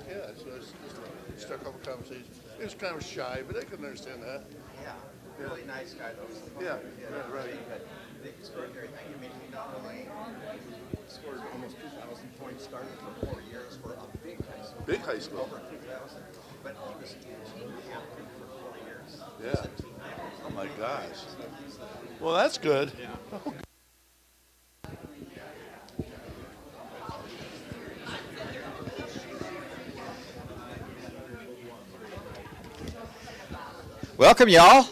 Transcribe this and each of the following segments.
Yeah, so it's just struck up a conversation. It's kind of shy, but I can understand that. Yeah, really nice guy though. Yeah, right. But the extraordinary thing, I mean, he not only scored almost 2,000 points starting for 4 years for a big high school. Big high school. Over 2,000. But he was team captain for 4 years. Yeah. Oh my gosh. Well, that's good. Welcome, y'all.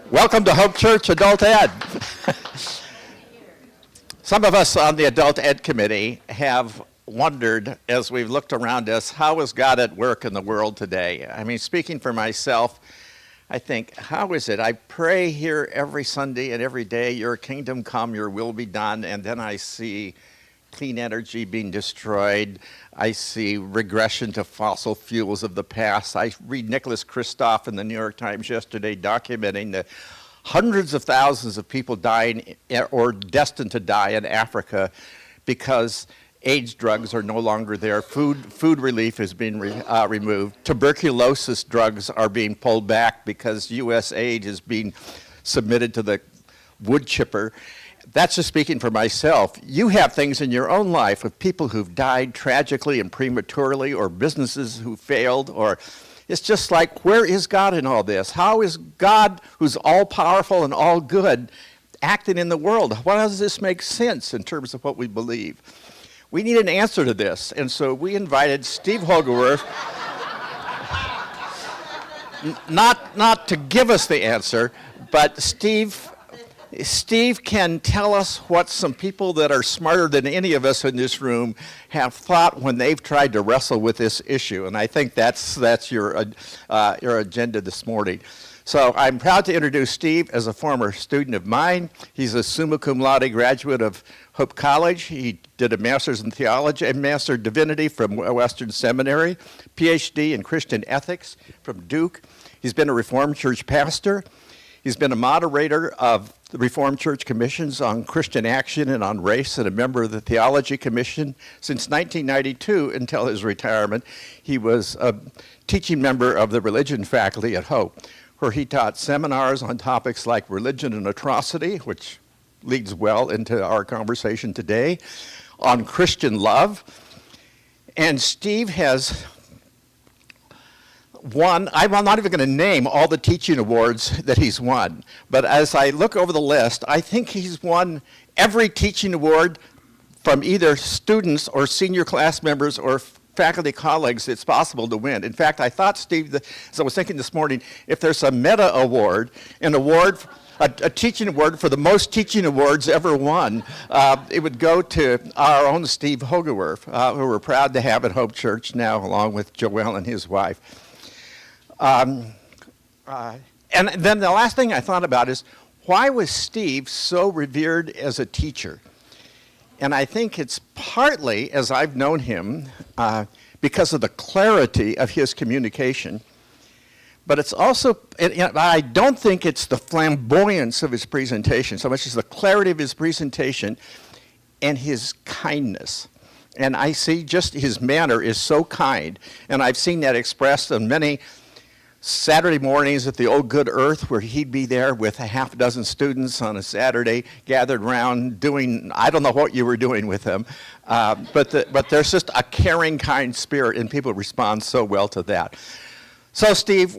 Welcome to Hope Church Adult Ed. Some of us on the Adult Ed Committee have wondered, as we've looked around us, how is God at work in the world today? I mean, speaking for myself, I think, how is it? I pray here every Sunday and every day, your kingdom come, your will be done, and then I see clean energy being destroyed. I see regression to fossil fuels of the past. I read Nicholas Kristof in the New York Times yesterday documenting the hundreds of thousands of people dying or destined to die in Africa because AIDS drugs are no longer there. Food relief is being removed. Tuberculosis drugs are being pulled back because U.S. aid is being submitted to the wood chipper. That's just speaking for myself. You have things in your own life of people who've died tragically and prematurely, or businesses who failed, or it's just like, where is God in all this? How is God, who's all-powerful and all good, acting in the world? Why does this make sense in terms of what we believe? We need an answer to this, and so we invited Steve Hoogerwerf, not to give us the answer, but Steve can tell us what some people that are smarter than any of us in this room have thought when they've tried to wrestle with this issue, and I think that's your agenda this morning. So I'm proud to introduce Steve as a former student of mine. He's a summa cum laude graduate of Hope College. He did a master's in theology and master of divinity from Western Seminary, PhD in Christian ethics from Duke. He's been a Reformed Church pastor. He's been a moderator of the Reformed Church Commissions on Christian Action and on Race, and a member of the Theology Commission since 1992 until his retirement. He was a teaching member of the religion faculty at Hope, where he taught seminars on topics like religion and atrocity, which leads well into our conversation today, on Christian love. And Steve has won, I'm not even going to name all the teaching awards that he's won, but as I look over the list, I think he's won every teaching award from either students or senior class members or faculty colleagues it's possible to win. In fact, I thought, Steve, as I was thinking this morning, if there's a meta award, a teaching award for the most teaching awards ever won, it would go to our own Steve Hoogerwerf, who we're proud to have at Hope Church now, along with Joel and his wife. And then the last thing I thought about is, why was Steve so revered as a teacher? And I think it's partly, as I've known him, because of the clarity of his communication. But it's also, I don't think it's the flamboyance of his presentation so much as the clarity of his presentation and his kindness. And I see just his manner is so kind. And I've seen that expressed on many Saturday mornings at the Old Good Earth, where he'd be there with a half dozen students on a Saturday, gathered around doing, I don't know what you were doing with them, but there's just a caring, kind spirit, and people respond so well to that. So, Steve,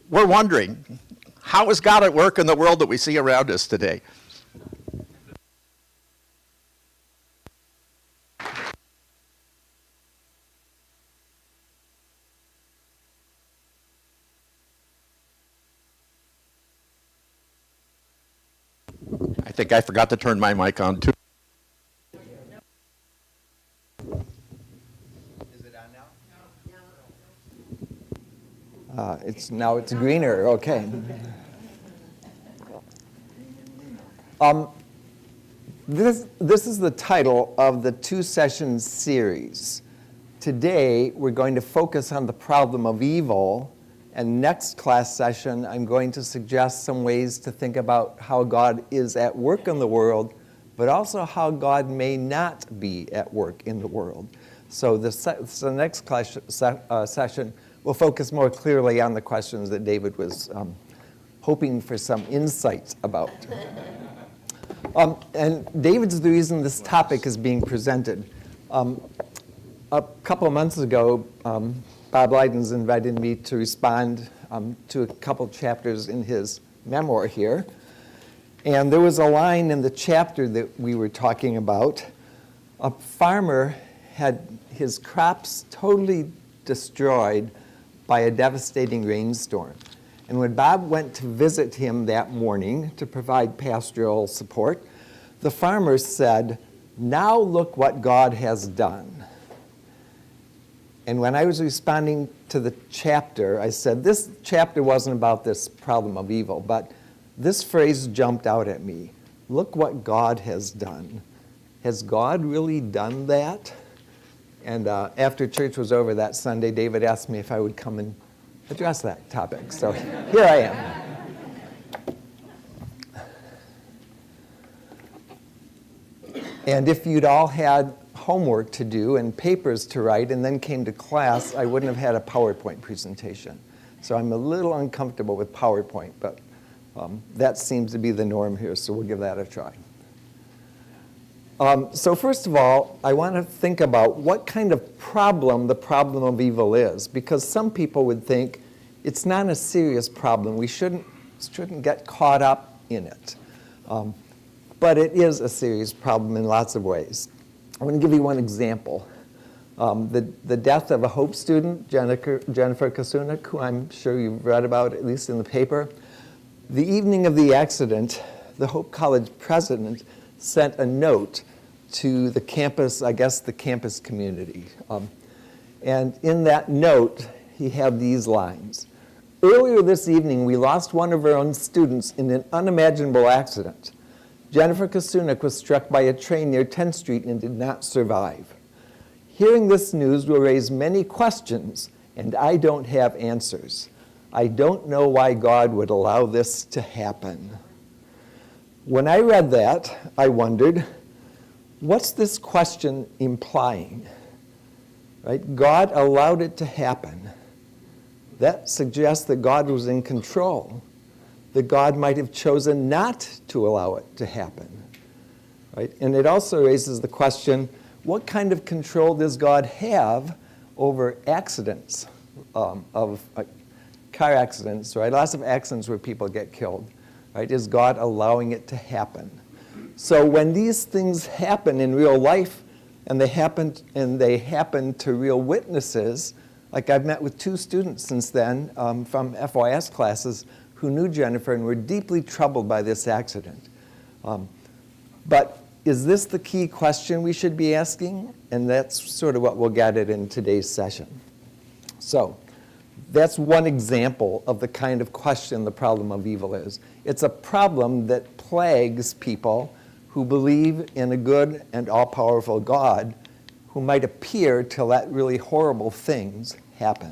we're wondering, how is God at work in the world that we see around us today? I think I forgot to turn my mic on, too. Is it on Now now? it's greener. Okay. This is the title of the two-session series. Today we're going to focus on the problem of evil, And next class session, I'm going to suggest some ways to think about how God is at work in the world, but also how God may not be at work in the world. So the next class session will focus more clearly on the questions that David was hoping for some insights about. And David's the reason this topic is being presented. A couple of months ago, Bob Lydens invited me to respond to a couple chapters in his memoir here. And there was a line in the chapter that we were talking about. A farmer had his crops totally destroyed by a devastating rainstorm. And when Bob went to visit him that morning to provide pastoral support, the farmer said, "Now look what God has done." And when I was responding to the chapter, I said, this chapter wasn't about this problem of evil, but this phrase jumped out at me. Look what God has done. Has God really done that? And after church was over that Sunday, David asked me if I would come and address that topic. So here I am. And if you'd all had homework to do and papers to write and then came to class, I wouldn't have had a PowerPoint presentation. So I'm a little uncomfortable with PowerPoint, but that seems to be the norm here, so we'll give that a try. So first of all, I want to think about what kind of problem the problem of evil is, because some people would think it's not a serious problem. We shouldn't get caught up in it. But it is a serious problem in lots of ways. I'm going to give you one example. The death of a Hope student, Jennifer Kasunik, who I'm sure you've read about, at least in the paper. The evening of the accident, the Hope College president sent a note to the campus, I guess the campus community. And in that note, he had these lines. "Earlier this evening, we lost one of our own students in an unimaginable accident. Jennifer Kasunik was struck by a train near 10th Street and did not survive. Hearing this news will raise many questions, and I don't have answers. I don't know why God would allow this to happen." When I read that, I wondered, what's this question implying? Right? God allowed it to happen. That suggests that God was in control, that God might have chosen not to allow it to happen. Right? And it also raises the question, what kind of control does God have over accidents, car accidents, right? Lots of accidents where people get killed. Right? Is God allowing it to happen? So when these things happen in real life, and they happen to real witnesses, like I've met with 2 students since then from FYS classes who knew Jennifer and were deeply troubled by this accident. But is this the key question we should be asking? And that's sort of what we'll get at in today's session. So that's one example of the kind of question the problem of evil is. It's a problem that plagues people who believe in a good and all-powerful God who might appear to let really horrible things happen.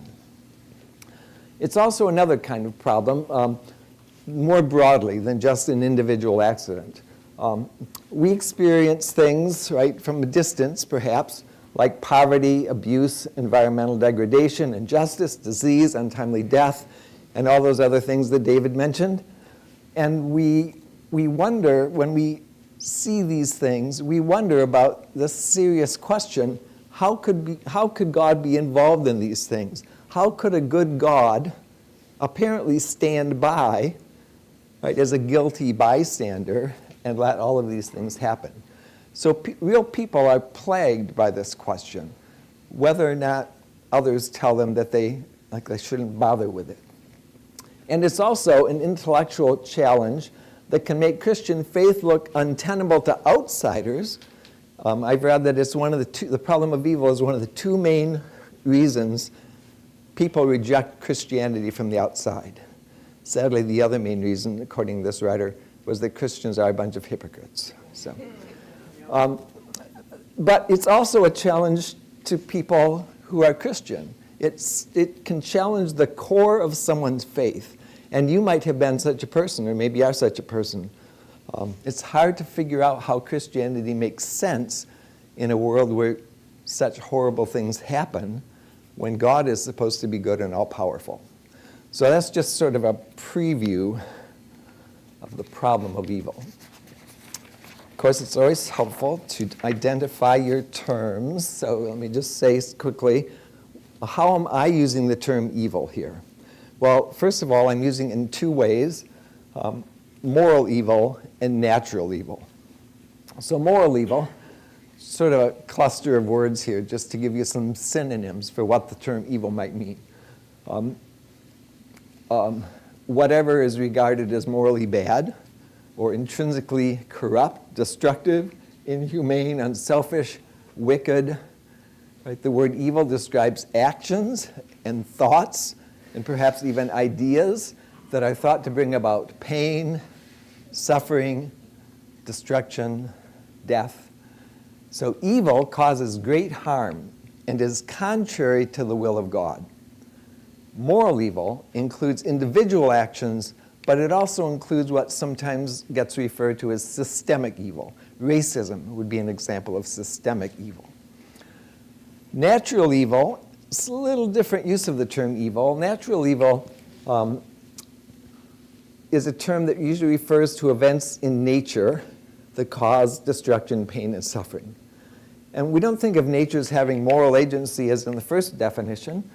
It's also another kind of problem, more broadly than just an individual accident. We experience things, right, from a distance, perhaps, like poverty, abuse, environmental degradation, injustice, disease, untimely death, and all those other things that David mentioned. And we wonder, when we see these things, we wonder about this serious question, how could God be involved in these things? How could a good God apparently stand by, right, as a guilty bystander and let all of these things happen? So real people are plagued by this question, whether or not others tell them that they shouldn't bother with it. And it's also an intellectual challenge that can make Christian faith look untenable to outsiders. I've read that it's one of the problem of evil is one of the 2 main reasons people reject Christianity from the outside. Sadly, the other main reason, according to this writer, was that Christians are a bunch of hypocrites. So, but it's also a challenge to people who are Christian. It can challenge the core of someone's faith. And you might have been such a person, or maybe are such a person. It's hard to figure out how Christianity makes sense in a world where such horrible things happen when God is supposed to be good and all-powerful. So that's just sort of a preview of the problem of evil. Of course, it's always helpful to identify your terms. So let me just say quickly, how am I using the term evil here? Well, first of all, I'm using it in two ways, moral evil and natural evil. So moral evil, sort of a cluster of words here, just to give you some synonyms for what the term evil might mean. Whatever is regarded as morally bad or intrinsically corrupt, destructive, inhumane, unselfish, wicked. Right? The word evil describes actions and thoughts and perhaps even ideas that are thought to bring about pain, suffering, destruction, death. So evil causes great harm and is contrary to the will of God. Moral evil includes individual actions, but it also includes what sometimes gets referred to as systemic evil. Racism would be an example of systemic evil. Natural evil, it's a little different use of the term evil. Natural evil is a term that usually refers to events in nature that cause destruction, pain, and suffering. And we don't think of nature as having moral agency as in the first definition,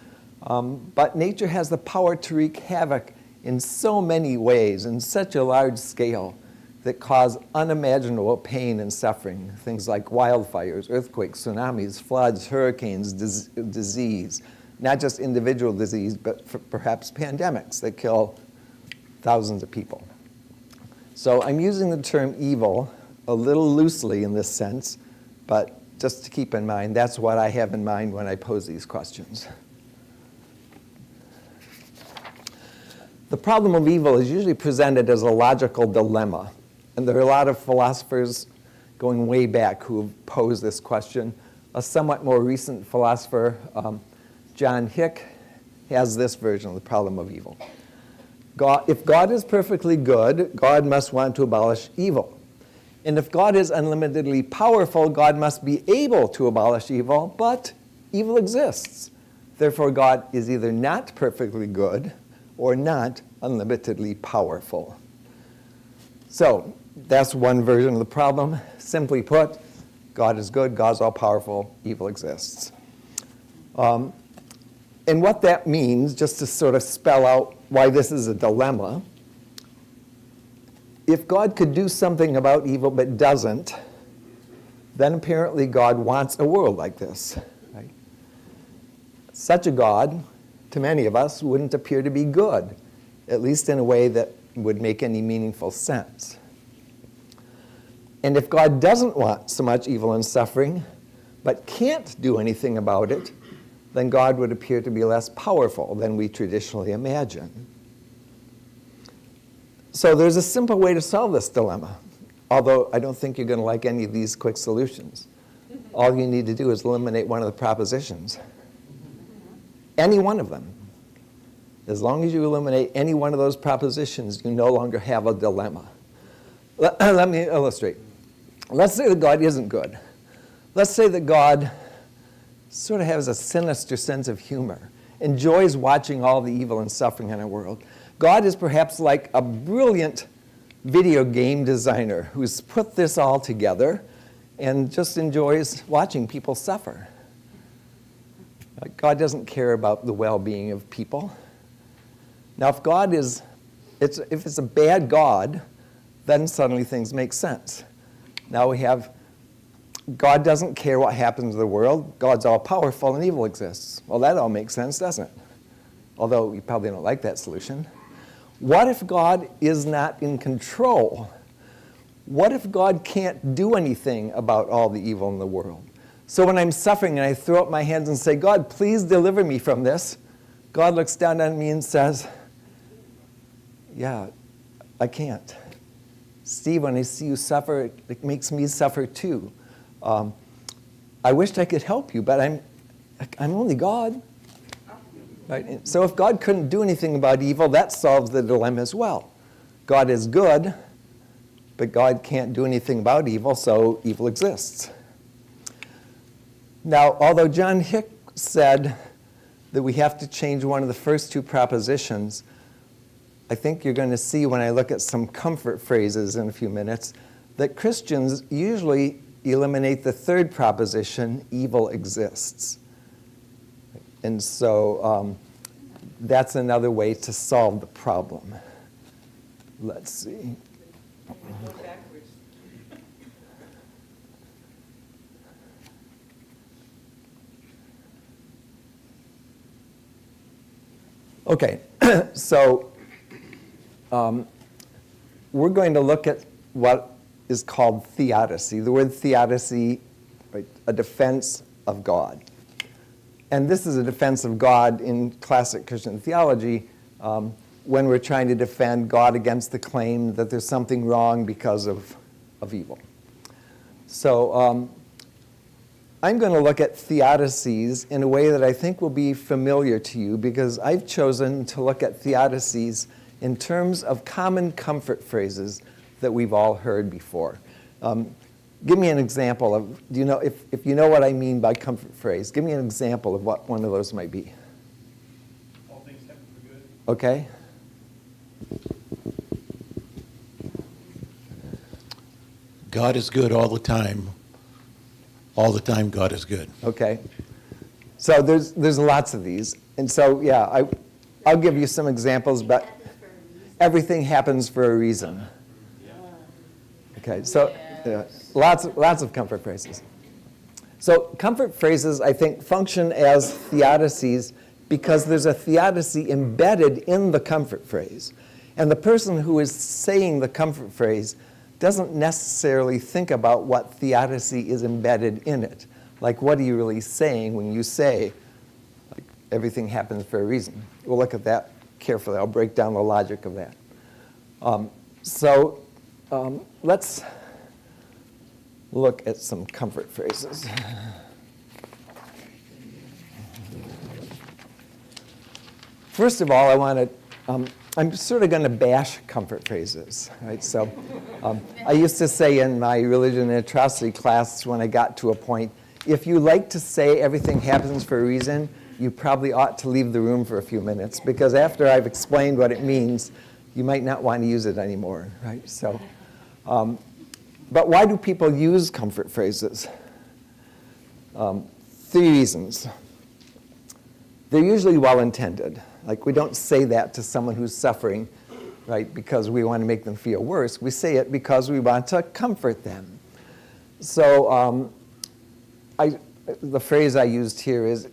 but nature has the power to wreak havoc in so many ways, in such a large scale, that cause unimaginable pain and suffering. Things like wildfires, earthquakes, tsunamis, floods, hurricanes, disease. Not just individual disease, but perhaps pandemics that kill thousands of people. So I'm using the term evil a little loosely in this sense, but just to keep in mind, that's what I have in mind when I pose these questions. The problem of evil is usually presented as a logical dilemma. And there are a lot of philosophers going way back who have posed this question. A somewhat more recent philosopher, John Hick, has this version of the problem of evil. If God is perfectly good, God must want to abolish evil. And if God is unlimitedly powerful, God must be able to abolish evil, but evil exists. Therefore, God is either not perfectly good or not unlimitedly powerful. So that's one version of the problem. Simply put, God is good, God's all-powerful, evil exists. And what that means, just to sort of spell out why this is a dilemma, if God could do something about evil but doesn't, then apparently God wants a world like this. Right? Such a God, to many of us, wouldn't appear to be good, at least in a way that would make any meaningful sense. And if God doesn't want so much evil and suffering, but can't do anything about it, then God would appear to be less powerful than we traditionally imagine. So there's a simple way to solve this dilemma, although I don't think you're going to like any of these quick solutions. All you need to do is eliminate one of the propositions. Any one of them. As long as you eliminate any one of those propositions, you no longer have a dilemma. Let me illustrate. Let's say that God isn't good. Let's say that God sort of has a sinister sense of humor, enjoys watching all the evil and suffering in our world. God is perhaps like a brilliant video game designer who's put this all together and just enjoys watching people suffer. God doesn't care about the well-being of people. Now, if it's a bad God, then suddenly things make sense. Now we have, God doesn't care what happens to the world. God's all-powerful and evil exists. Well, that all makes sense, doesn't it? Although you probably don't like that solution. What if God is not in control? What if God can't do anything about all the evil in the world? So when I'm suffering and I throw up my hands and say, God, please deliver me from this, God looks down on me and says, yeah, I can't. Steve, when I see you suffer, it makes me suffer too. I wished I could help you, but I'm only God. Right? And so if God couldn't do anything about evil, that solves the dilemma as well. God is good, but God can't do anything about evil, so evil exists. Now, although John Hick said that we have to change one of the first two propositions, I think you're going to see when I look at some comfort phrases in a few minutes that Christians usually eliminate the third proposition, evil exists. And so that's another way to solve the problem. Let's see. Okay, so we're going to look at what is called theodicy. The word theodicy, right, a defense of God. And this is a defense of God in classic Christian theology when we're trying to defend God against the claim that there's something wrong because of evil. So I'm going to look at theodicies in a way that I think will be familiar to you because I've chosen to look at theodicies in terms of common comfort phrases that we've all heard before. Give me an example of, do you know, if you know what I mean by comfort phrase, give me an example of what one of those might be. All things happen for good. Okay? God is good all the time. All the time, God is good. Okay. So there's lots of these. And so, yeah, I'll give you some examples, but everything happens for a reason. Okay, so lots of comfort phrases. So comfort phrases, I think, function as theodicies because there's a theodicy embedded in the comfort phrase. And the person who is saying the comfort phrase doesn't necessarily think about what theodicy is embedded in it. Like, what are you really saying when you say, like, everything happens for a reason? We'll look at that carefully. I'll break down the logic of that. Let's look at some comfort phrases. First of all, I want to, I'm sort of going to bash comfort phrases, right? So I used to say in my religion and atrocity class when I got to a point, if you like to say everything happens for a reason, you probably ought to leave the room for a few minutes because after I've explained what it means, you might not want to use it anymore, right? So, but why do people use comfort phrases? 3 reasons. They're usually well-intended. Like, we don't say that to someone who's suffering, right, because we want to make them feel worse. We say it because we want to comfort them. So the phrase I used here is,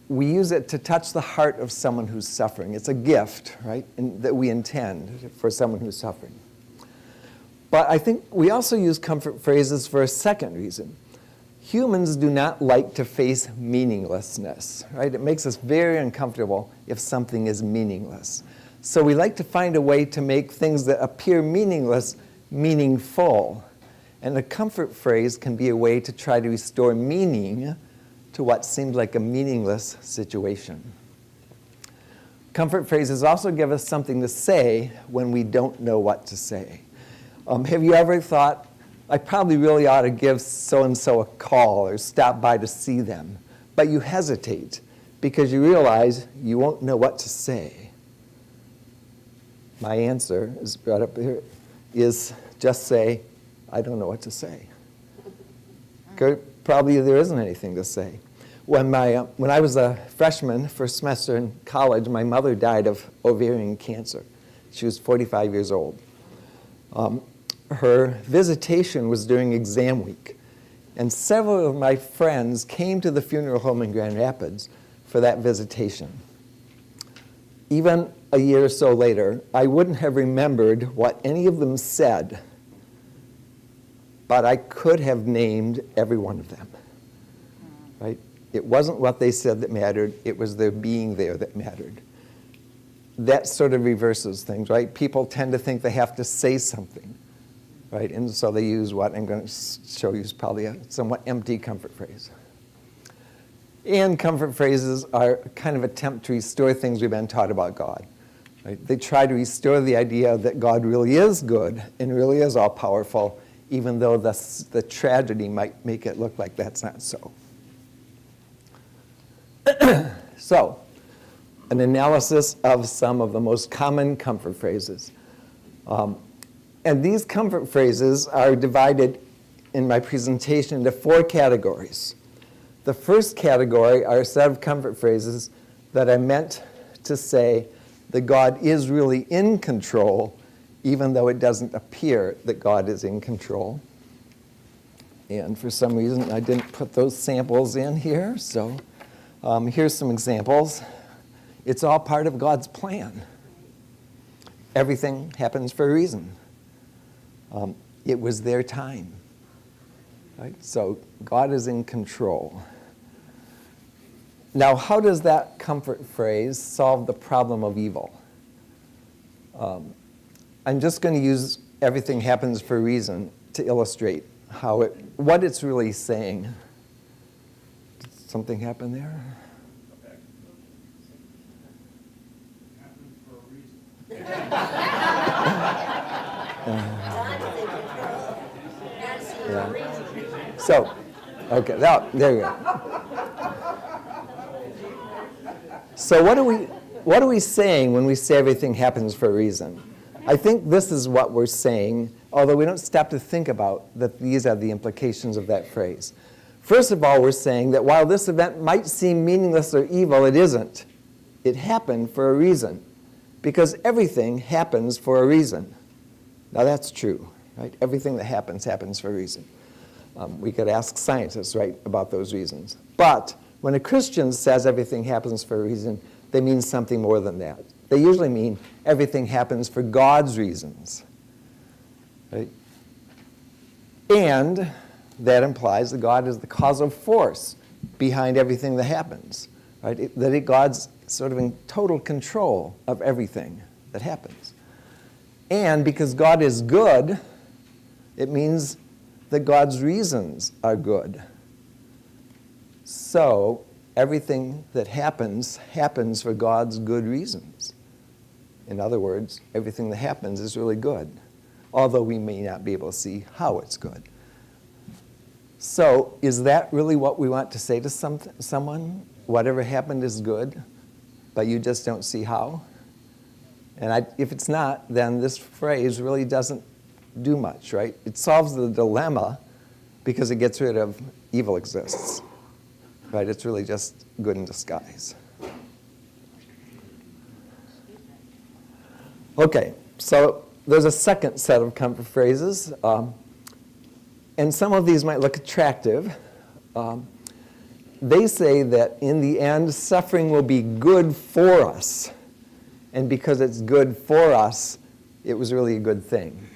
we use it to touch the heart of someone who's suffering. It's a gift, right, that we intend for someone who's suffering. But I think we also use comfort phrases for a second reason. Humans do not like to face meaninglessness, right? It makes us very uncomfortable if something is meaningless. So we like to find a way to make things that appear meaningless meaningful. And a comfort phrase can be a way to try to restore meaning to what seems like a meaningless situation. Comfort phrases also give us something to say when we don't know what to say. Have you ever thought, I probably really ought to give so-and-so a call or stop by to see them, but you hesitate because you realize you won't know what to say? My answer is brought up here, is just say, I don't know what to say. Probably there isn't anything to say. When I was a freshman, first semester in college, my mother died of ovarian cancer. She was 45 years old. Her visitation was during exam week, and several of my friends came to the funeral home in Grand Rapids for that visitation. Even a year or so later, I wouldn't have remembered what any of them said, but I could have named every one of them, right? It wasn't what they said that mattered, it was their being there that mattered. That sort of reverses things, right? People tend to think they have to say something. Right, and so they use what I'm going to show you is probably a somewhat empty comfort phrase. And comfort phrases are kind of attempt to restore things we've been taught about God. Right? They try to restore the idea that God really is good and really is all-powerful, even though the tragedy might make it look like that's not so. So, an analysis of some of the most common comfort phrases. And these comfort phrases are divided in my presentation into 4 categories. The first category are a set of comfort phrases that I meant to say that God is really in control, even though it doesn't appear that God is in control. And for some reason, I didn't put those samples in here, so here's some examples. It's all part of God's plan. Everything happens for a reason. It was their time. Right? So God is in control. Now, how does that comfort phrase solve the problem of evil? I'm just going to use everything happens for a reason to illustrate what it's really saying. Did something happen there? Yeah. So, okay, there you go. So what are we saying when we say everything happens for a reason? I think this is what we're saying, although we don't stop to think about that these are the implications of that phrase. First of all, we're saying that while this event might seem meaningless or evil, it isn't. It happened for a reason, because everything happens for a reason. Now that's true, right? Everything that happens for a reason. We could ask scientists, right, about those reasons. But when a Christian says everything happens for a reason, they mean something more than that. They usually mean everything happens for God's reasons. Right? And that implies that God is the causal force behind everything that happens. Right? That God's sort of in total control of everything that happens. And because God is good, it means that God's reasons are good. So everything that happens for God's good reasons. In other words, everything that happens is really good, although we may not be able to see how it's good. So is that really what we want to say to someone? Whatever happened is good, but you just don't see how? And if it's not, then this phrase really doesn't do much, right? It solves the dilemma because it gets rid of evil exists. Right? It's really just good in disguise. Okay, so there's a second set of comfort phrases. And some of these might look attractive. They say that in the end, suffering will be good for us. And because it's good for us, it was really a good thing.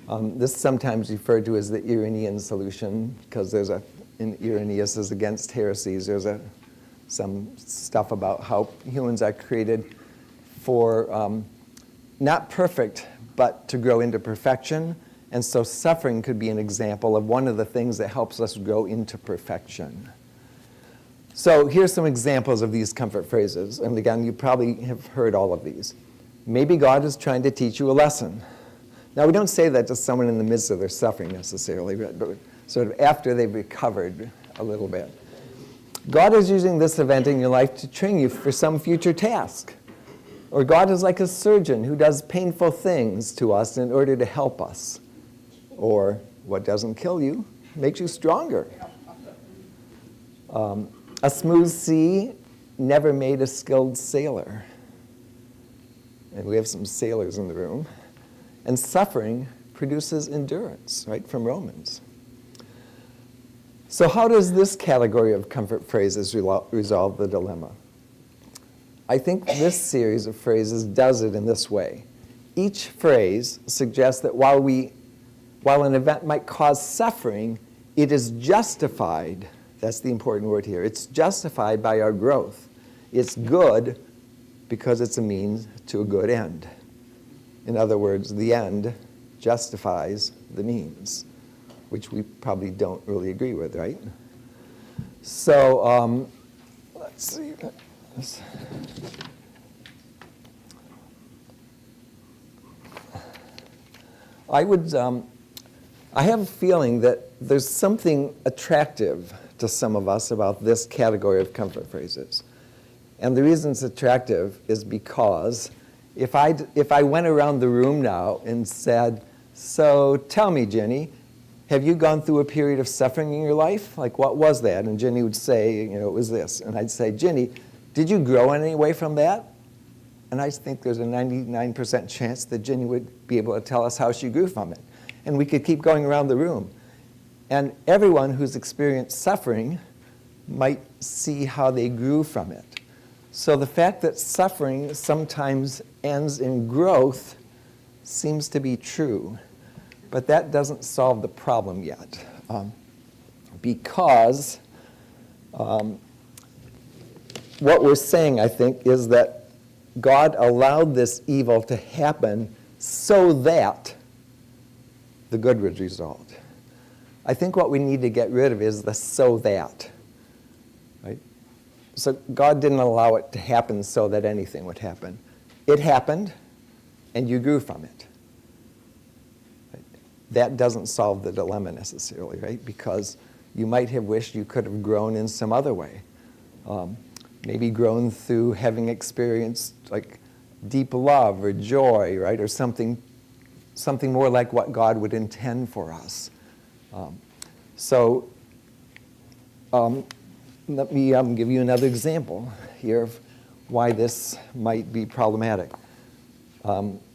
This is sometimes referred to as the Irenaean solution, because in Irenaeus is against heresies. There's some stuff about how humans are created for not perfect, but to grow into perfection. And so suffering could be an example of one of the things that helps us grow into perfection. So here's some examples of these comfort phrases. And again, you probably have heard all of these. Maybe God is trying to teach you a lesson. Now, we don't say that to someone in the midst of their suffering necessarily, but sort of after they've recovered a little bit. God is using this event in your life to train you for some future task. Or God is like a surgeon who does painful things to us in order to help us. Or what doesn't kill you makes you stronger. A smooth sea never made a skilled sailor. And we have some sailors in the room. And suffering produces endurance, right, from Romans. So how does this category of comfort phrases resolve the dilemma? I think this series of phrases does it in this way. Each phrase suggests that while an event might cause suffering, it is justified. That's the important word here. It's justified by our growth. It's good because it's a means to a good end. In other words, the end justifies the means, which we probably don't really agree with, right? So see. I have a feeling that there's something attractive to some of us about this category of comfort phrases. And the reason it's attractive is because if I went around the room now and said, so tell me, Jenny, have you gone through a period of suffering in your life? Like, what was that? And Jenny would say, it was this. And I'd say, Jenny, did you grow in any way from that? And I think there's a 99% chance that Jenny would be able to tell us how she grew from it. And we could keep going around the room. And everyone who's experienced suffering might see how they grew from it. So the fact that suffering sometimes ends in growth seems to be true. But that doesn't solve the problem yet. Because what we're saying, I think, is that God allowed this evil to happen so that the good would result. I think what we need to get rid of is the so that. Right? So God didn't allow it to happen so that anything would happen. It happened, and you grew from it. Right? That doesn't solve the dilemma necessarily, right? Because you might have wished you could have grown in some other way. Maybe grown through having experienced like deep love or joy, right? Or something more like what God would intend for us. Let me give you another example here of why this might be problematic.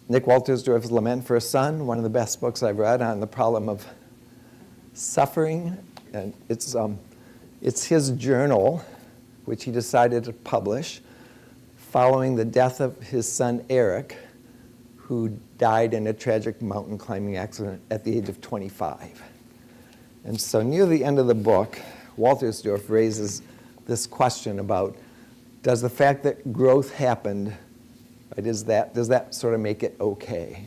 Nick Waltersdorf's Lament for a Son, one of the best books I've read on the problem of suffering. And it's his journal, which he decided to publish following the death of his son Eric, who died in a tragic mountain climbing accident at the age of 25. And so near the end of the book, Waltersdorf raises this question about, does the fact that growth happened, right, does that sort of make it okay?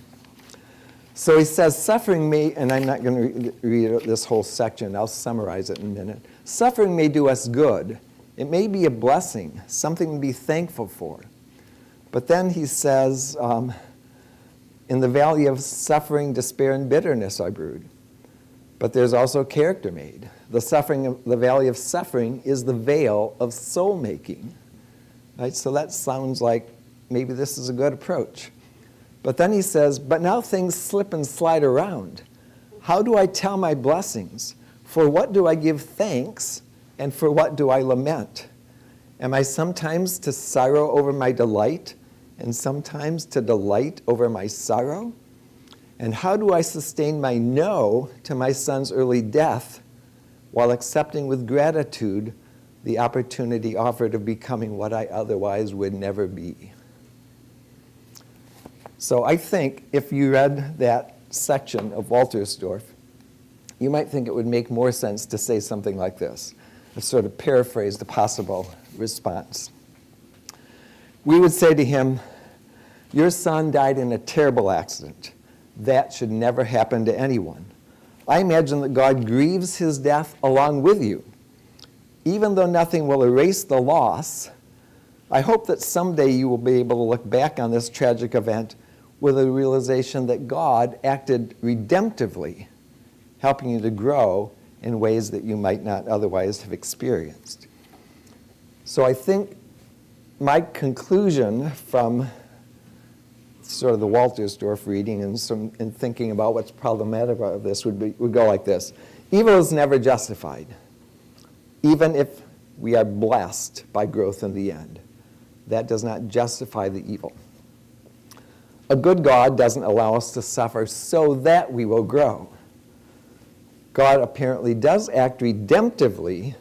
So he says, suffering may, and I'm not going to read this whole section, I'll summarize it in a minute. Suffering may do us good. It may be a blessing, something to be thankful for. But then he says, in the valley of suffering, despair, and bitterness I brood. But there's also character made. The valley of suffering is the veil of soul making. Right? So that sounds like maybe this is a good approach. But then he says, but now things slip and slide around. How do I tell my blessings? For what do I give thanks, and for what do I lament? Am I sometimes to sorrow over my delight, and sometimes to delight over my sorrow? And how do I sustain my no to my son's early death, while accepting with gratitude the opportunity offered of becoming what I otherwise would never be? So I think if you read that section of Waltersdorf, you might think it would make more sense to say something like this, to sort of paraphrase the possible response. We would say to him, your son died in a terrible accident. That should never happen to anyone. I imagine that God grieves his death along with you. Even though nothing will erase the loss, I hope that someday you will be able to look back on this tragic event with a realization that God acted redemptively, helping you to grow in ways that you might not otherwise have experienced. So I think my conclusion from sort of the Waltersdorf reading and thinking about what's problematic about this would go like this. Evil is never justified, even if we are blessed by growth in the end. That does not justify the evil. A good God doesn't allow us to suffer so that we will grow. God apparently does act redemptively,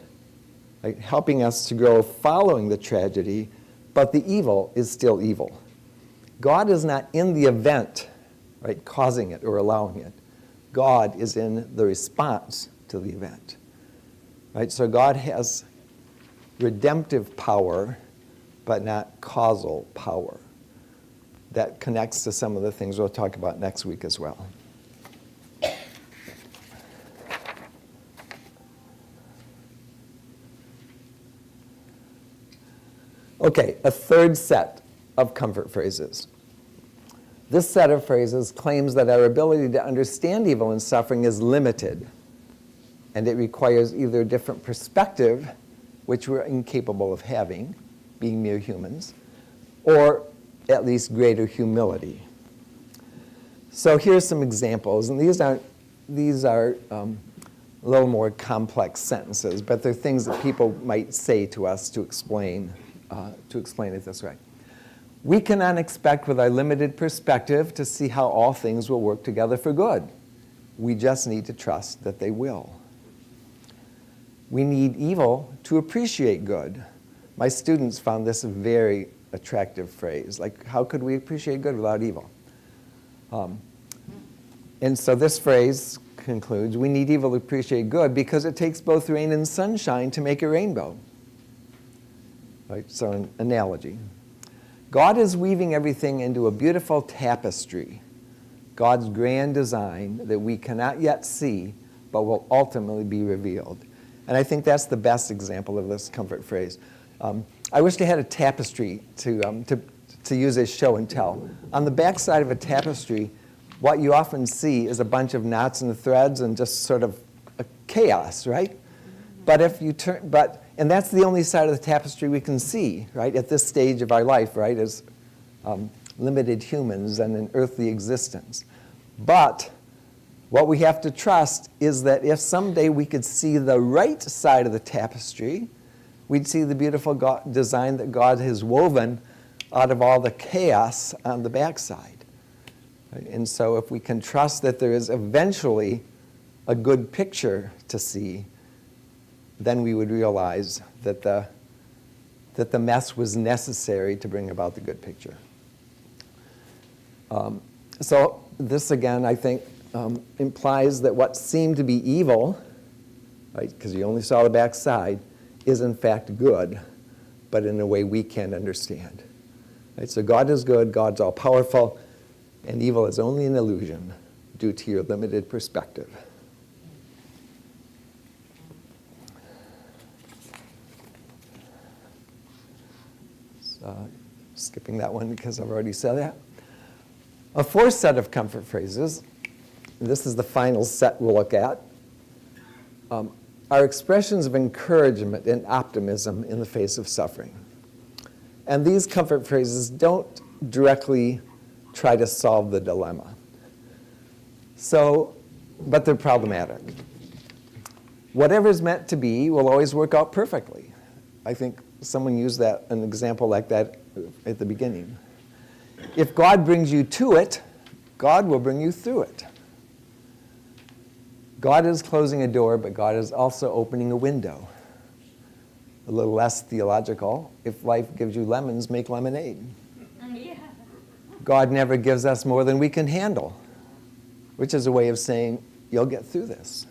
like helping us to grow following the tragedy, but the evil is still evil. God is not in the event, right, causing it or allowing it. God is in the response to the event. Right? So God has redemptive power, but not causal power. That connects to some of the things we'll talk about next week as well. Okay, a third set of comfort phrases. This set of phrases claims that our ability to understand evil and suffering is limited, and it requires either a different perspective, which we're incapable of having, being mere humans, or at least greater humility. So here's some examples, and these are a little more complex sentences, but they're things that people might say to us to explain it this way. We cannot expect with our limited perspective to see how all things will work together for good. We just need to trust that they will. We need evil to appreciate good. My students found this a very attractive phrase. Like, how could we appreciate good without evil? And so this phrase concludes, we need evil to appreciate good because it takes both rain and sunshine to make a rainbow. Right? So an analogy. God is weaving everything into a beautiful tapestry, God's grand design that we cannot yet see, but will ultimately be revealed. And I think that's the best example of this comfort phrase. I wish they had a tapestry to use as show and tell. On the back side of a tapestry, what you often see is a bunch of knots and threads and just sort of a chaos, right? But if you turn, and that's the only side of the tapestry we can see, right, at this stage of our life, right, as limited humans and an earthly existence. But what we have to trust is that if someday we could see the right side of the tapestry, we'd see the beautiful design that God has woven out of all the chaos on the backside. Right? And so if we can trust that there is eventually a good picture to see, then we would realize that the mess was necessary to bring about the good picture. So this, again, I think, implies that what seemed to be evil, right, because you only saw the backside, is in fact good, but in a way we can't understand. Right? So God is good, God's all-powerful, and evil is only an illusion due to your limited perspective. Skipping that one because I've already said that. A fourth set of comfort phrases, and this is the final set we'll look at, are expressions of encouragement and optimism in the face of suffering. And these comfort phrases don't directly try to solve the dilemma. But they're problematic. Whatever's meant to be will always work out perfectly. I think someone used an example like that at the beginning. If God brings you to it, God will bring you through it. God is closing a door, but God is also opening a window. A little less theological, if life gives you lemons, make lemonade. Yeah. God never gives us more than we can handle, which is a way of saying, you'll get through this.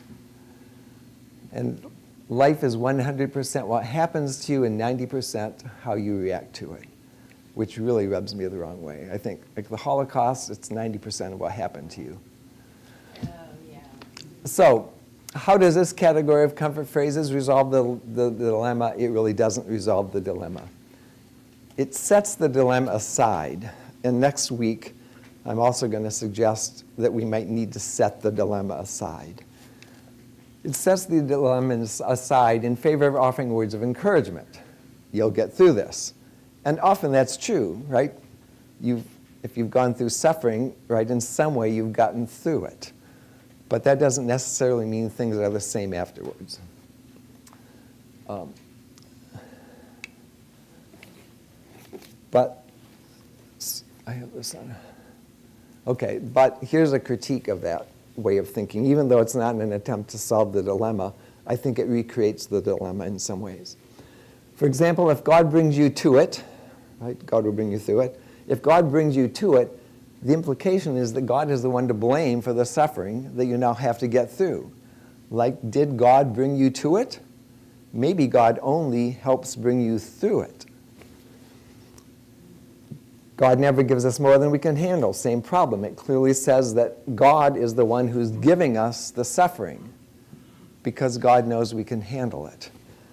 And life is 100% what happens to you and 90% how you react to it, which really rubs me the wrong way. I think, like the Holocaust, it's 90% of what happened to you. Oh, yeah. So, how does this category of comfort phrases resolve the dilemma? It really doesn't resolve the dilemma. It sets the dilemma aside. And next week, I'm also going to suggest that we might need to set the dilemma aside. It sets the dilemma aside in favor of offering words of encouragement. You'll get through this. And often that's true, right? If you've gone through suffering, right, in some way you've gotten through it. But that doesn't necessarily mean things are the same afterwards. But I have this on. Okay, but here's a critique of that way of thinking. Even though it's not an attempt to solve the dilemma, I think it recreates the dilemma in some ways. For example, if God brings you to it, right, God will bring you through it. If God brings you to it, the implication is that God is the one to blame for the suffering that you now have to get through. Like, did God bring you to it? Maybe God only helps bring you through it. God never gives us more than we can handle. Same problem. It clearly says that God is the one who's giving us the suffering because God knows we can handle it.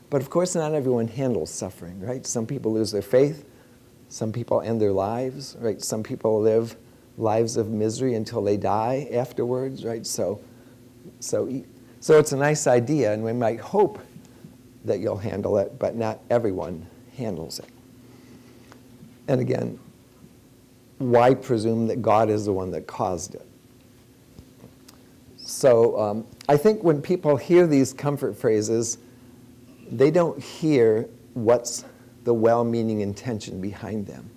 But of course, not everyone handles suffering, right? Some people lose their faith. Some people end their lives, right? Some people live lives of misery until they die afterwards, right? So it's a nice idea, and we might hope that you'll handle it, but not everyone handles it. And again, why presume that God is the one that caused it? So I think when people hear these comfort phrases, they don't hear what's the well-meaning intention behind them.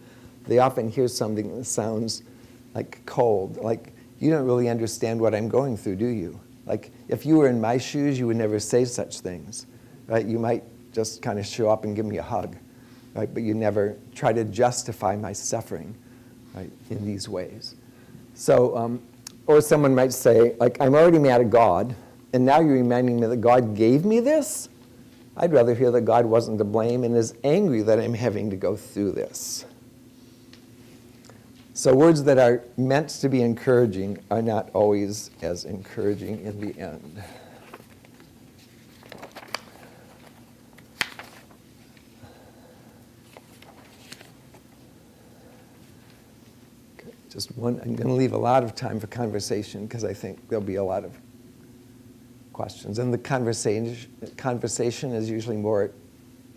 They often hear something that sounds like cold, like, you don't really understand what I'm going through, do you? Like, if you were in my shoes, you would never say such things, right? You might just kind of show up and give me a hug, right? But you never try to justify my suffering, right, in these ways. So, or someone might say, like, I'm already mad at God, and now you're reminding me that God gave me this? I'd rather hear that God wasn't to blame and is angry that I'm having to go through this. So words that are meant to be encouraging are not always as encouraging in the end. Okay, just one, I'm going to leave a lot of time for conversation because I think there'll be a lot of questions. And the conversation is usually more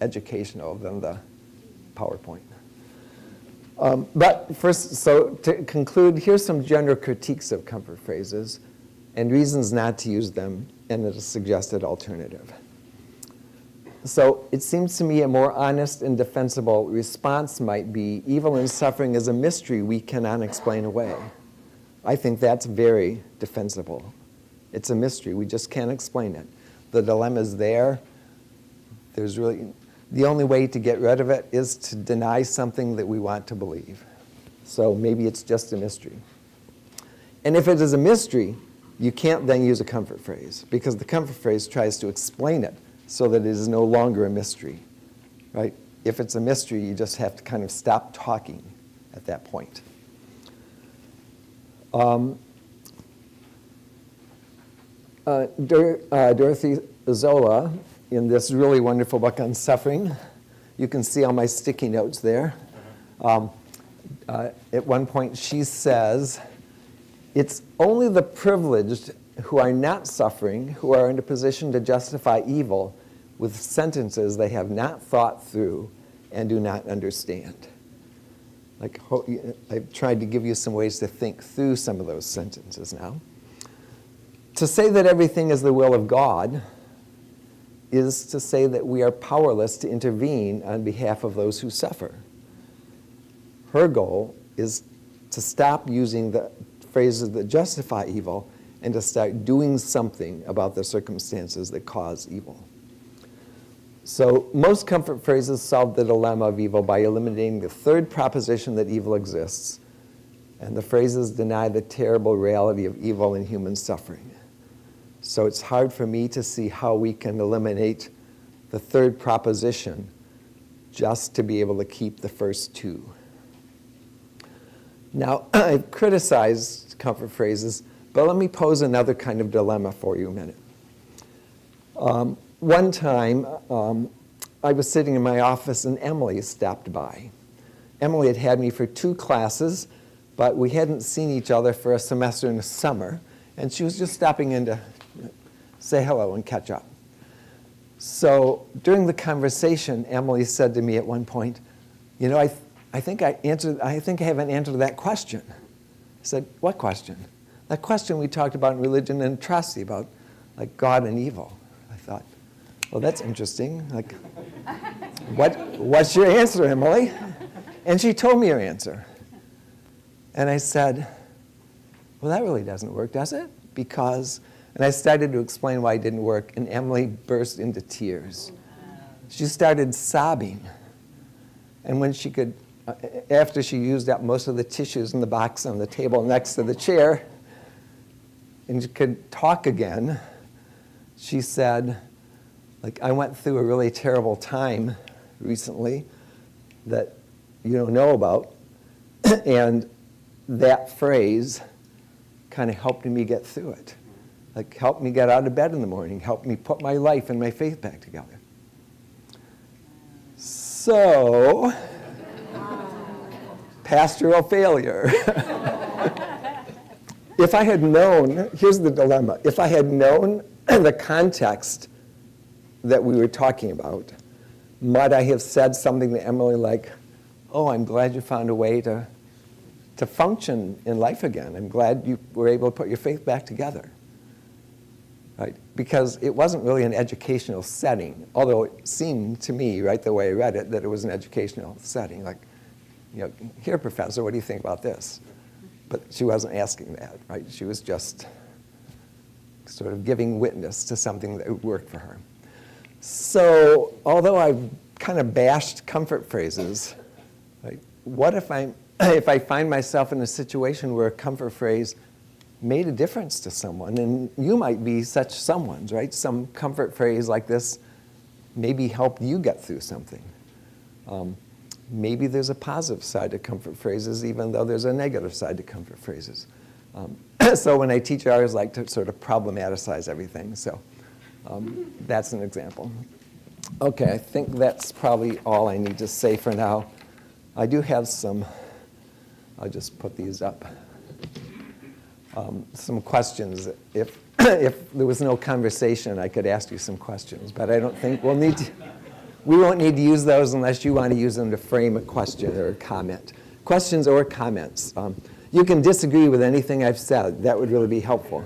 educational than the PowerPoint. But first, so to conclude, here's some general critiques of comfort phrases and reasons not to use them and a suggested alternative. So it seems to me a more honest and defensible response might be, evil and suffering is a mystery we cannot explain away. I think that's very defensible. It's a mystery. We just can't explain it. The dilemma is there. There's really, the only way to get rid of it is to deny something that we want to believe. So maybe it's just a mystery. And if it is a mystery, you can't then use a comfort phrase, because the comfort phrase tries to explain it so that it is no longer a mystery, right? If it's a mystery, you just have to kind of stop talking at that point. Dorothy Zola, in this really wonderful book on suffering, you can see all my sticky notes there. At one point she says, it's only the privileged who are not suffering who are in a position to justify evil with sentences they have not thought through and do not understand. Like, I've tried to give you some ways to think through some of those sentences now. To say that everything is the will of God is to say that we are powerless to intervene on behalf of those who suffer. Her goal is to stop using the phrases that justify evil and to start doing something about the circumstances that cause evil. So most comfort phrases solve the dilemma of evil by eliminating the third proposition that evil exists, and the phrases deny the terrible reality of evil and human suffering. So it's hard for me to see how we can eliminate the third proposition just to be able to keep the first two. Now, I've criticized comfort phrases, but let me pose another kind of dilemma for you a minute. One time, I was sitting in my office and Emily stopped by. Emily had had me for 2 classes, but we hadn't seen each other for a semester in the summer, and she was just stopping in to say hello and catch up. So during the conversation, Emily said to me at one point, you know, I think I haven't answered that question. I said, what question? That question we talked about in religion and atrocity, about like God and evil. I thought, well, that's interesting. Like, what's your answer, Emily? And she told me her answer. And I said, well, that really doesn't work, does it? Because, and I started to explain why it didn't work, and Emily burst into tears. She started sobbing. And when she could, after she used up most of the tissues in the box on the table next to the chair, and she could talk again, she said, like, I went through a really terrible time recently that you don't know about, and that phrase kind of helped me get through it. Like, helped me get out of bed in the morning, helped me put my life and my faith back together. So, pastoral failure. If I had known, here's the dilemma. If I had known the context that we were talking about, might I have said something to Emily like, oh, I'm glad you found a way to function in life again. I'm glad you were able to put your faith back together. Right? Because it wasn't really an educational setting, although it seemed to me, right, the way I read it, that it was an educational setting. Like, you know, here, professor, what do you think about this? But she wasn't asking that, right? She was just sort of giving witness to something that would work for her. So, although I've kind of bashed comfort phrases, right, what if I find myself in a situation where a comfort phrase made a difference to someone, and you might be such someone, right? Some comfort phrase like this maybe helped you get through something. Maybe there's a positive side to comfort phrases, even though there's a negative side to comfort phrases. So when I teach, I always like to sort of problematicize everything. So that's an example. Okay, I think that's probably all I need to say for now. I do have some, I'll just put these up. Some questions. If there was no conversation, I could ask you some questions, but I don't think we'll need to. We won't need to use those unless you want to use them to frame a question or a comment. Questions or comments. You can disagree with anything I've said. That would really be helpful.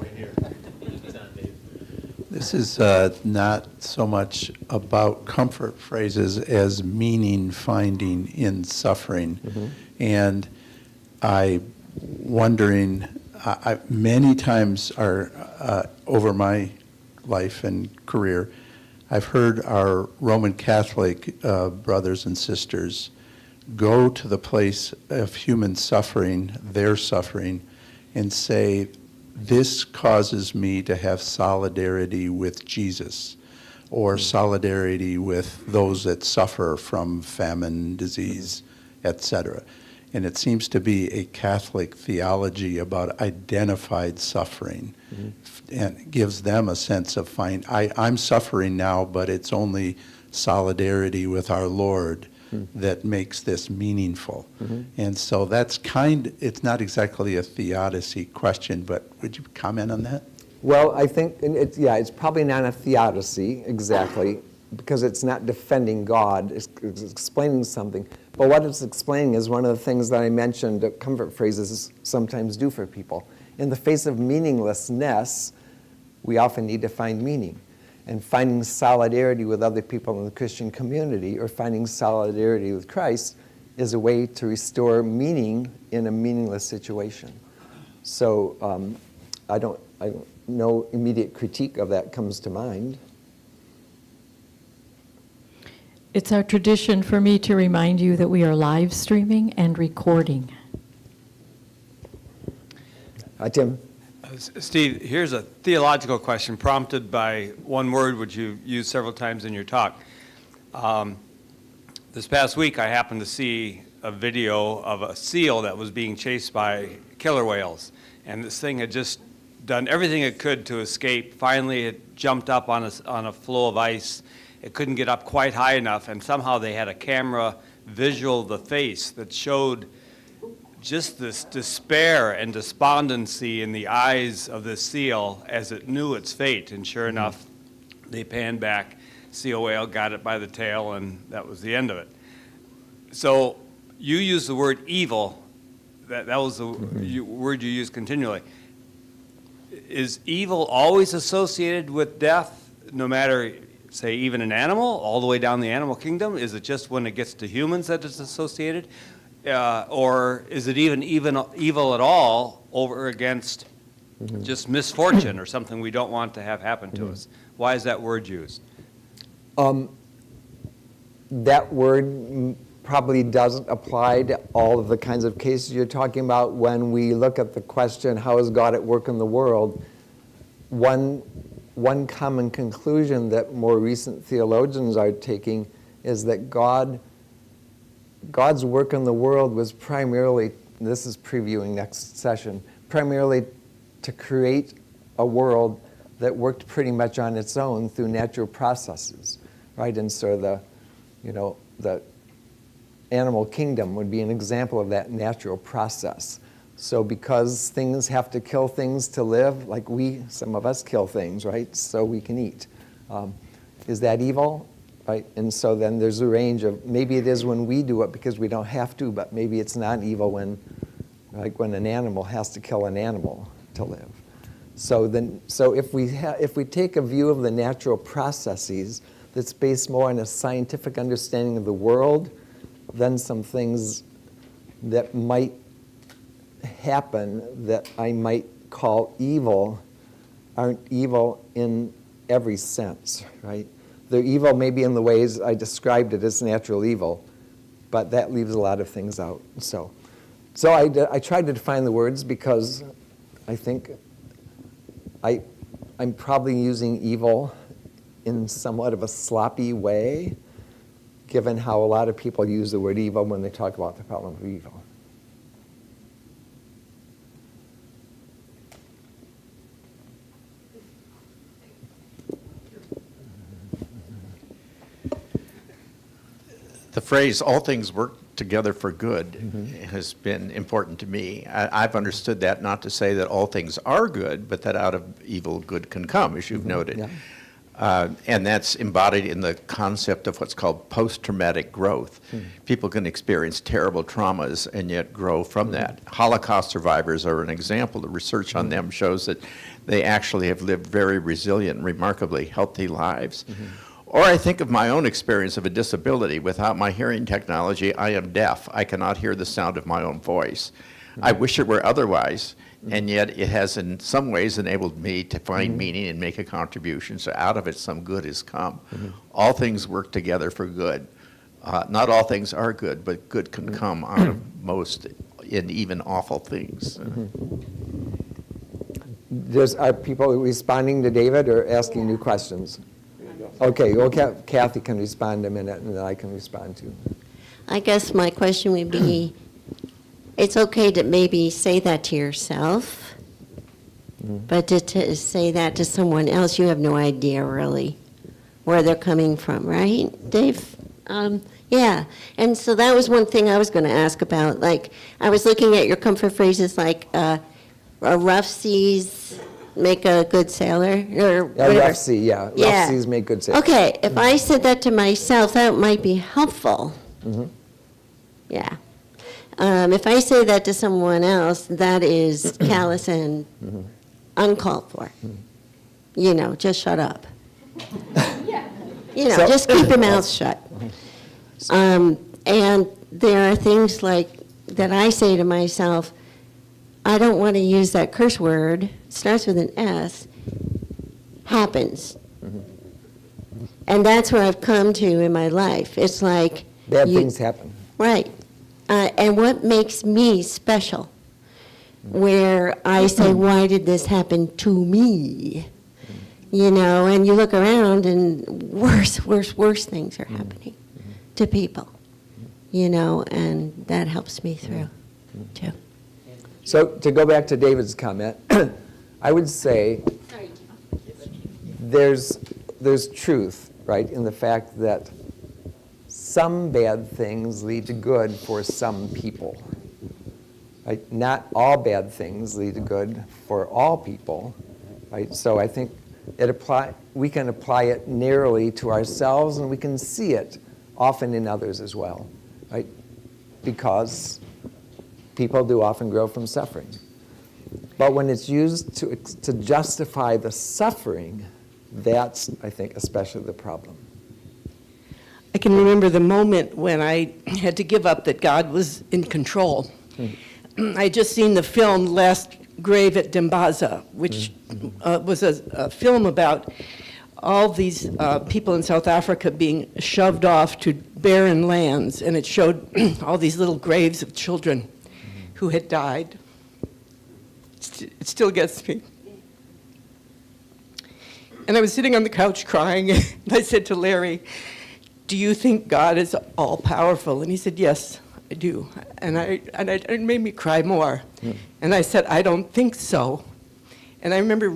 This is not so much about comfort phrases as meaning finding in suffering. Mm-hmm. And I'm wondering, many times over my life and career, I've heard our Roman Catholic brothers and sisters go to the place of human suffering, their suffering, and say, this causes me to have solidarity with Jesus, or solidarity with those that suffer from famine, disease, etc. And it seems to be a Catholic theology about identified suffering. Mm-hmm. And gives them a sense of I'm suffering now, but it's only solidarity with our Lord that makes this meaningful. Mm-hmm. And so that's it's not exactly a theodicy question, but would you comment on that? Well, I think, it's probably not a theodicy exactly, because it's not defending God, it's explaining something. But what it's explaining is one of the things that I mentioned that comfort phrases sometimes do for people. In the face of meaninglessness, we often need to find meaning. And finding solidarity with other people in the Christian community, or finding solidarity with Christ, is a way to restore meaning in a meaningless situation. So no immediate critique of that comes to mind. It's our tradition for me to remind you that we are live streaming and recording. Hi, Tim. Steve, here's a theological question prompted by one word which you used several times in your talk. This past week, I happened to see a video of a seal that was being chased by killer whales. And this thing had just done everything it could to escape. Finally, it jumped up on a floe of ice. It couldn't get up quite high enough, and somehow they had a camera visual of the face that showed just this despair and despondency in the eyes of the seal as it knew its fate. And sure enough, they panned back, seal whale got it by the tail, and that was the end of it. So you used the word evil. That was the word you used continually. Is evil always associated with death, no matter, say, even an animal, all the way down the animal kingdom? Is it just when it gets to humans that it's associated? Or is it even evil at all over against just misfortune or something we don't want to have happen to us? Why is that word used? That word probably doesn't apply to all of the kinds of cases you're talking about. When we look at the question, how is God at work in the world, one common conclusion that more recent theologians are taking is that God's work in the world was primarily, this is previewing next session, primarily to create a world that worked pretty much on its own through natural processes, right? And so the animal kingdom would be an example of that natural process. So because things have to kill things to live, like some of us kill things, right, so we can eat. Is that evil? Right? And so then there's a range of, maybe it is when we do it because we don't have to, but maybe it's not evil when an animal has to kill an animal to live. So if we take a view of the natural processes that's based more on a scientific understanding of the world, then some things that might happen that I might call evil aren't evil in every sense, right? They're evil maybe in the ways I described it as natural evil, but that leaves a lot of things out. So I tried to define the words because I think I'm probably using evil in somewhat of a sloppy way, given how a lot of people use the word evil when they talk about the problem of evil. The phrase, all things work together for good, has been important to me. I've understood that not to say that all things are good, but that out of evil, good can come, as you've noted. Yeah. And that's embodied in the concept of what's called post-traumatic growth. People can experience terrible traumas and yet grow from that. Holocaust survivors are an example. The research on them shows that they actually have lived very resilient, remarkably healthy lives. Or I think of my own experience of a disability. Without my hearing technology, I am deaf. I cannot hear the sound of my own voice. I wish it were otherwise, and yet it has in some ways enabled me to find meaning and make a contribution, so out of it some good has come. All things work together for good. Not all things are good, but good can come out of most and even awful things. Are people responding to David or asking new questions? Okay, well, Kathy can respond in a minute, and then I can respond too. I guess my question would be, it's okay to maybe say that to yourself, but to say that to someone else, you have no idea really where they're coming from, right, Dave? Yeah, and so that was one thing I was going to ask about. Like, I was looking at your comfort phrases like rough seas make a good sailor, or whatever. Rough sea, yeah. Rough seas make good sailors. Okay, if I said that to myself, that might be helpful. Yeah. If I say that to someone else, that is callous and uncalled for. You know, just shut up. You know, just keep your mouth shut. And there are things like that I say to myself, I don't want to use that curse word, starts with an S, happens. And that's where I've come to in my life. It's like... Bad things happen. Right. And what makes me special, where I say, why did this happen to me? You know, and you look around and worse things are happening to people. You know, and that helps me through, too. So to go back to David's comment, I would say there's truth, right, in the fact that some bad things lead to good for some people. Right? Not all bad things lead to good for all people. Right? So I think we can apply it narrowly to ourselves, and we can see it often in others as well. Right? Because people do often grow from suffering. But when it's used to justify the suffering, that's, I think, especially the problem. I can remember the moment when I had to give up that God was in control. I just seen the film Last Grave at Dimbaza, which was a film about all these people in South Africa being shoved off to barren lands, and it showed all these little graves of children who had died. It still gets me. And I was sitting on the couch crying, and I said to Larry, do you think God is all-powerful? And he said, yes, I do. And it made me cry more. And I said, I don't think so. And I remember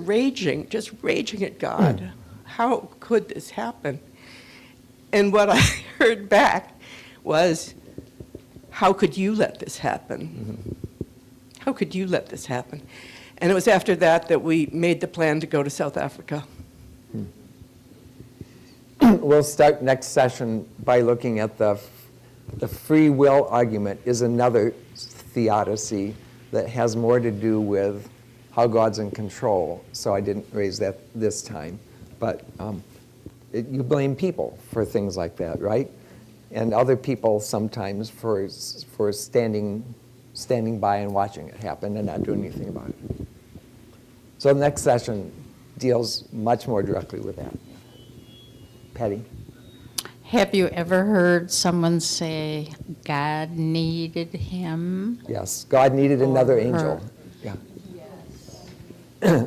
just raging at God. How could this happen? And what I heard back was, how could you let this happen? How could you let this happen? And it was after that that we made the plan to go to South Africa. We'll start next session by looking at the free will argument is another theodicy that has more to do with how God's in control. So I didn't raise that this time. But you blame people for things like that, right? And other people sometimes for standing by and watching it happen and not doing anything about it. So the next session deals much more directly with that. Patty? Have you ever heard someone say God needed him? Yes, God needed another Or angel. her. Yeah.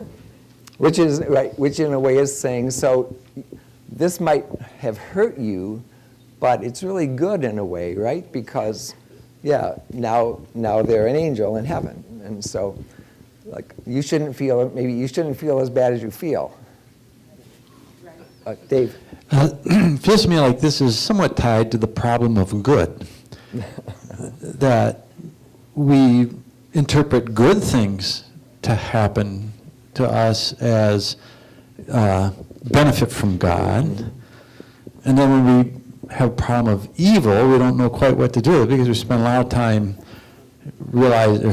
Which is right, which in a way is saying, so this might have hurt you, but it's really good in a way, right? Because, yeah, now they're an angel in heaven, and so, like, maybe you shouldn't feel as bad as you feel. Dave. Feels to me like this is somewhat tied to the problem of good. That we interpret good things to happen to us as benefit from God. And then when we have a problem of evil, we don't know quite what to do because we spend a lot of time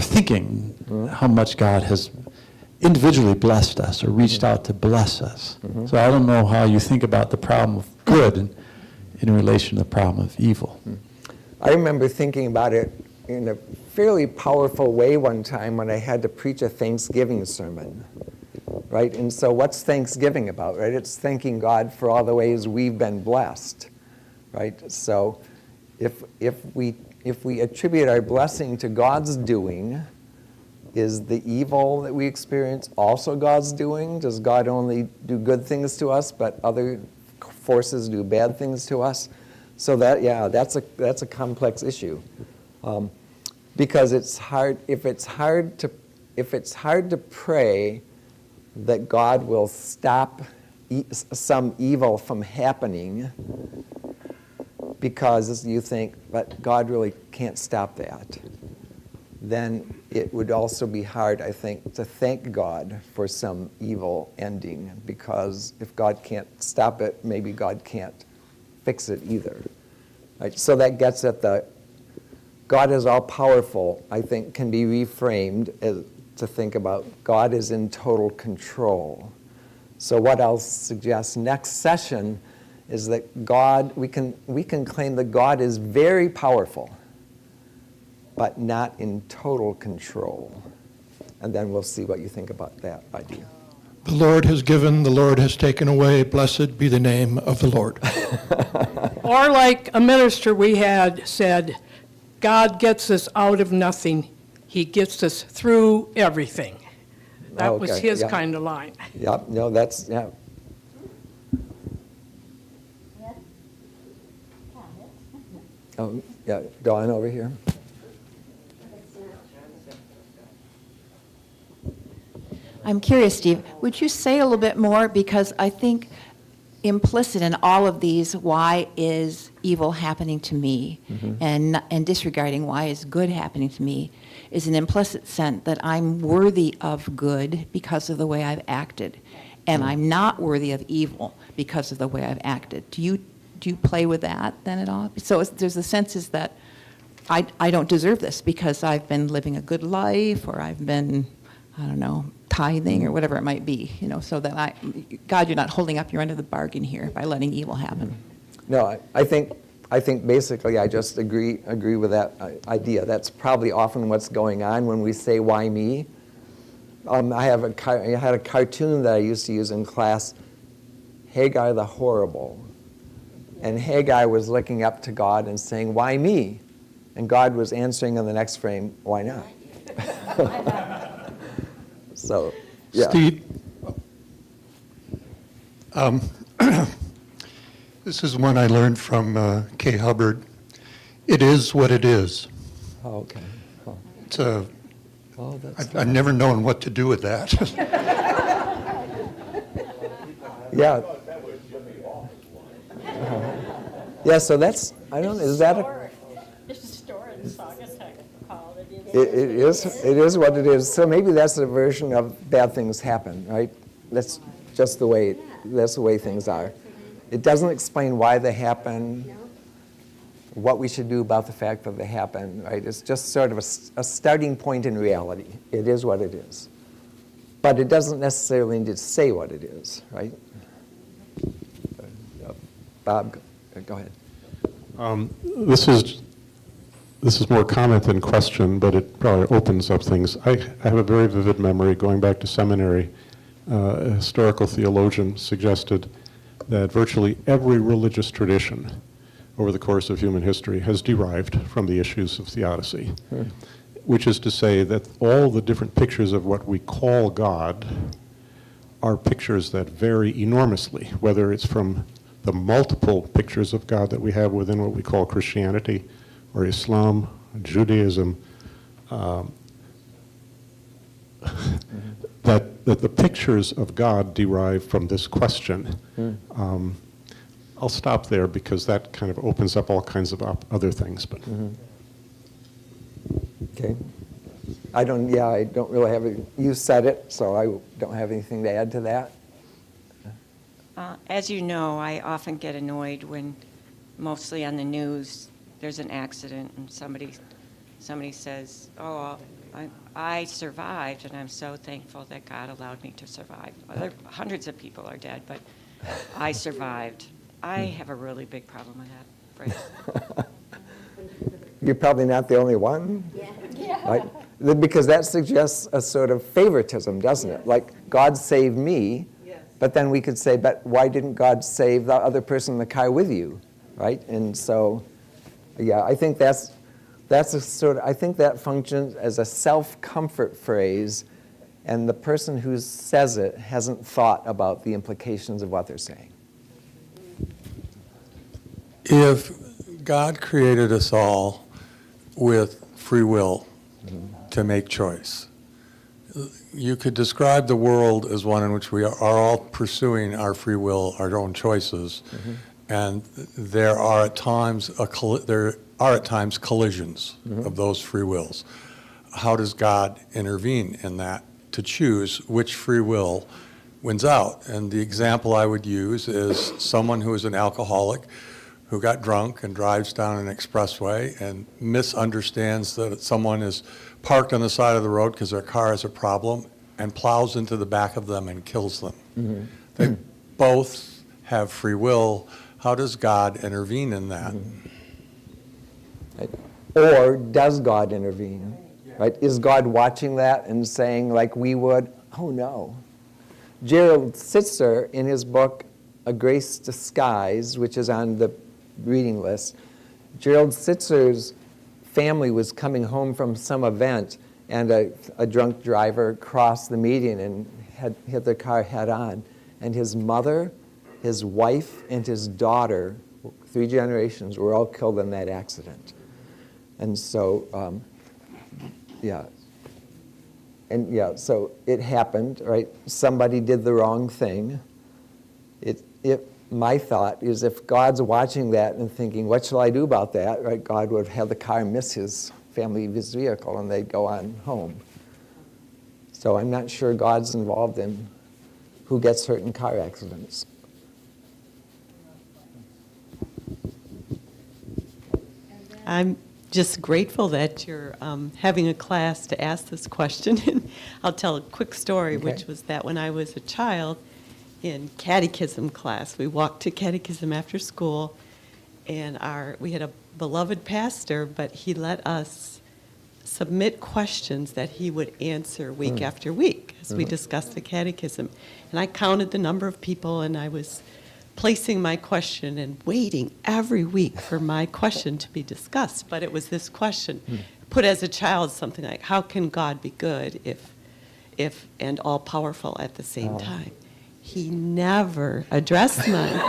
thinking how much God has individually blessed us or reached out to bless us. So I don't know how you think about the problem of good in relation to the problem of evil. I remember thinking about it in a fairly powerful way one time when I had to preach a Thanksgiving sermon, right? And so what's Thanksgiving about, right? It's thanking God for all the ways we've been blessed, right? So if we attribute our blessing to God's doing, is the evil that we experience also God's doing? Does God only do good things to us, but other forces do bad things to us? So that's a complex issue, because it's hard. If it's hard to pray that God will stop some evil from happening, because you think, but God really can't stop that, then it would also be hard, I think, to thank God for some evil ending, because if God can't stop it, maybe God can't fix it either. Right? So that gets at the God is all-powerful, I think, can be reframed as, to think about God is in total control. So what I'll suggest next session is that God, we can claim that God is very powerful, but not in total control. And then we'll see what you think about that idea. The Lord has given, the Lord has taken away. Blessed be the name of the Lord. Or like a minister we had said, God gets us out of nothing. He gets us through everything. That was his kind of line. Yep, no, that's, yeah. Oh, yeah, Dawn over here. I'm curious, Steve, would you say a little bit more? Because I think implicit in all of these, why is evil happening to me, and disregarding why is good happening to me, is an implicit sense that I'm worthy of good because of the way I've acted, and I'm not worthy of evil because of the way I've acted. Do you play with that then at all? So there's the sense is that I don't deserve this because I've been living a good life, or I've been, I don't know, tithing or whatever it might be, so that God, you're not holding up your end of the bargain here by letting evil happen. No, I think basically I just agree with that idea. That's probably often what's going on when we say, why me? I had a cartoon that I used to use in class, Haggai the Horrible. And Haggai was looking up to God and saying, why me? And God was answering in the next frame, why not? So, yeah. Steve, this is one I learned from Kay Hubbard. It is what it is. Oh, okay. Oh. It's I've never known what to do with that. Yeah. Yeah, so that's, I don't know, is that a... It's a story inside. It is what it is. So maybe that's a version of bad things happen, right? That's just that's the way things are. It doesn't explain why they happen, what we should do about the fact that they happen, right? It's just sort of a starting point in reality. It is what it is. But it doesn't necessarily need to say what it is, right? Bob, go ahead. This is more comment than question, but it probably opens up things. I have a very vivid memory going back to seminary. A historical theologian suggested that virtually every religious tradition over the course of human history has derived from the issues of theodicy, which is to say that all the different pictures of what we call God are pictures that vary enormously, whether it's from the multiple pictures of God that we have within what we call Christianity or Islam, Judaism, that the pictures of God derive from this question. I'll stop there because that kind of opens up all kinds of other things. But Okay. I don't really have you said it, so I don't have anything to add to that. As you know, I often get annoyed when, mostly on the news, there's an accident and somebody says, "Oh, I survived, and I'm so thankful that God allowed me to survive." Hundreds of people are dead, but I survived. I have a really big problem with that phrase. You're probably not the only one. Yeah. Right? Because that suggests a sort of favoritism, doesn't it? Like, God saved me, but then we could say, but why didn't God save the other person in the car with you, right? And so, yeah, I think that's a sort of, I think that functions as a self-comfort phrase, and the person who says it hasn't thought about the implications of what they're saying. If God created us all with free will to make choice, you could describe the world as one in which we are all pursuing our free will, our own choices, and there are at times collisions of those free wills. How does God intervene in that to choose which free will wins out? And the example I would use is someone who is an alcoholic who got drunk and drives down an expressway and misunderstands that someone is parked on the side of the road because their car has a problem and plows into the back of them and kills them. They both have free will. How does God intervene in that? Or does God intervene? Right? Is God watching that and saying, like we would, oh no? Gerald Sitzer, in his book, A Grace Disguised, which is on the reading list, Gerald Sitzer's family was coming home from some event, and a drunk driver crossed the median and had hit their car head on. And his mother, his wife, and his daughter, 3 generations, were all killed in that accident. And so, so it happened, right? Somebody did the wrong thing. My thought is if God's watching that and thinking, what shall I do about that, right? God would have the car miss his vehicle and they'd go on home. So I'm not sure God's involved in who gets hurt in car accidents. I'm just grateful that you're having a class to ask this question. And I'll tell a quick story, which was that when I was a child in catechism class, we walked to catechism after school, and we had a beloved pastor, but he let us submit questions that he would answer week after week as we discussed the catechism. And I counted the number of people, and I was placing my question and waiting every week for my question to be discussed. But it was this question, put as a child something like, how can God be good if and all-powerful at the same time? He never addressed mine.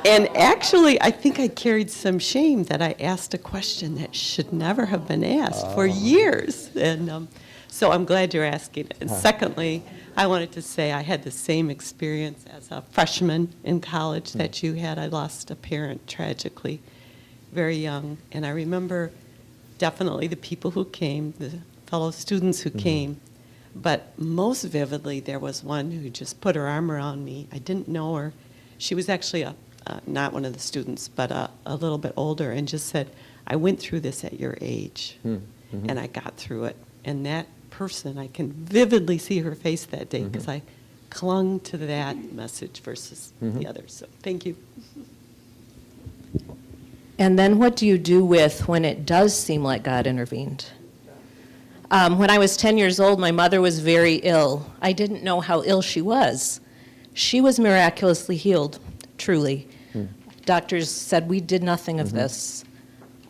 And actually, I think I carried some shame that I asked a question that should never have been asked for years. And so I'm glad you're asking it. And secondly, I wanted to say I had the same experience as a freshman in college that you had. I lost a parent tragically, very young. And I remember definitely the people who came, the fellow students who came. But most vividly, there was one who just put her arm around me. I didn't know her. She was actually not one of the students, but a little bit older, and just said, I went through this at your age, and I got through it. And that person, I can vividly see her face that day because I clung to that message versus the others. So thank you. And then what do you do with when it does seem like God intervened? When I was 10 years old, my mother was very ill. I didn't know how ill she was. She was miraculously healed, truly. Doctors said we did nothing of this.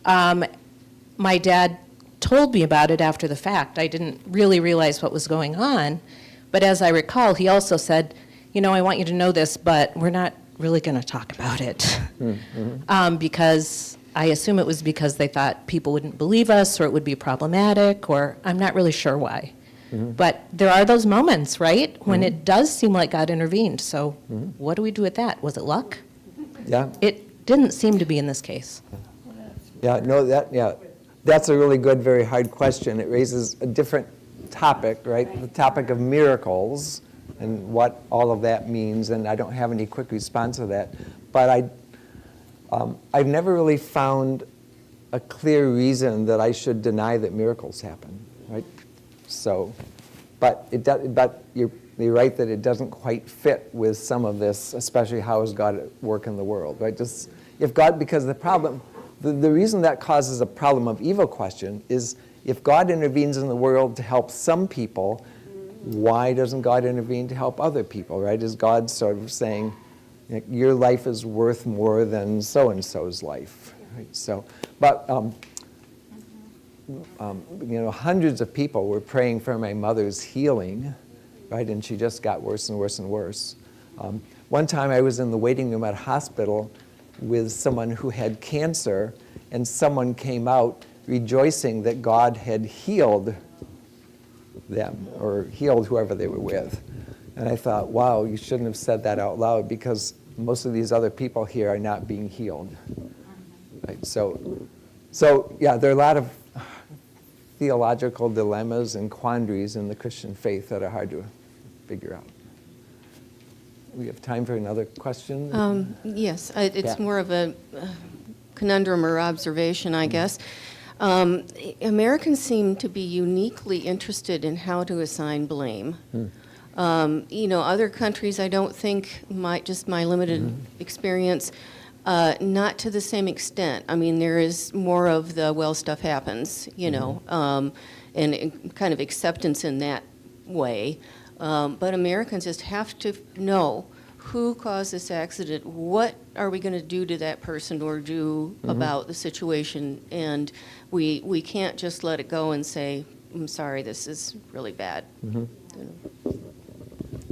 My dad told me about it after the fact. I didn't really realize what was going on. But as I recall, he also said, you know, I want you to know this, but we're not really going to talk about it. Because I assume it was because they thought people wouldn't believe us or it would be problematic, or I'm not really sure why. But there are those moments, right, when it does seem like God intervened. So what do we do with that? Was it luck? Yeah. It didn't seem to be in this case. Yeah, no, that's a really good, very hard question. It raises a different topic, right? The topic of miracles and what all of that means, and I don't have any quick response to that. But I've never really found a clear reason that I should deny that miracles happen, right? So, but you're right that it doesn't quite fit with some of this, especially how is God at work in the world, right? Just if God, because the problem, the reason that causes a problem of evil question is if God intervenes in the world to help some people, why doesn't God intervene to help other people, right? Is God sort of saying, your life is worth more than so-and-so's life, right? So, but, hundreds of people were praying for my mother's healing, right? And she just got worse and worse and worse. One time I was in the waiting room at a hospital with someone who had cancer, and someone came out rejoicing that God had healed them or healed whoever they were with. And I thought, wow, you shouldn't have said that out loud because most of these other people here are not being healed. Right? So yeah, there are a lot of theological dilemmas and quandaries in the Christian faith that are hard to figure out. We have time for another question? Yes, it's Yeah. more of a conundrum or observation, I guess. Americans seem to be uniquely interested in how to assign blame. Other countries, I don't think, my limited experience, not to the same extent. I mean, there is more of the, well, stuff happens, and kind of acceptance in that way. But Americans just have to know who caused this accident, what are we going to do to that person or do about the situation, and we can't just let it go and say, I'm sorry, this is really bad.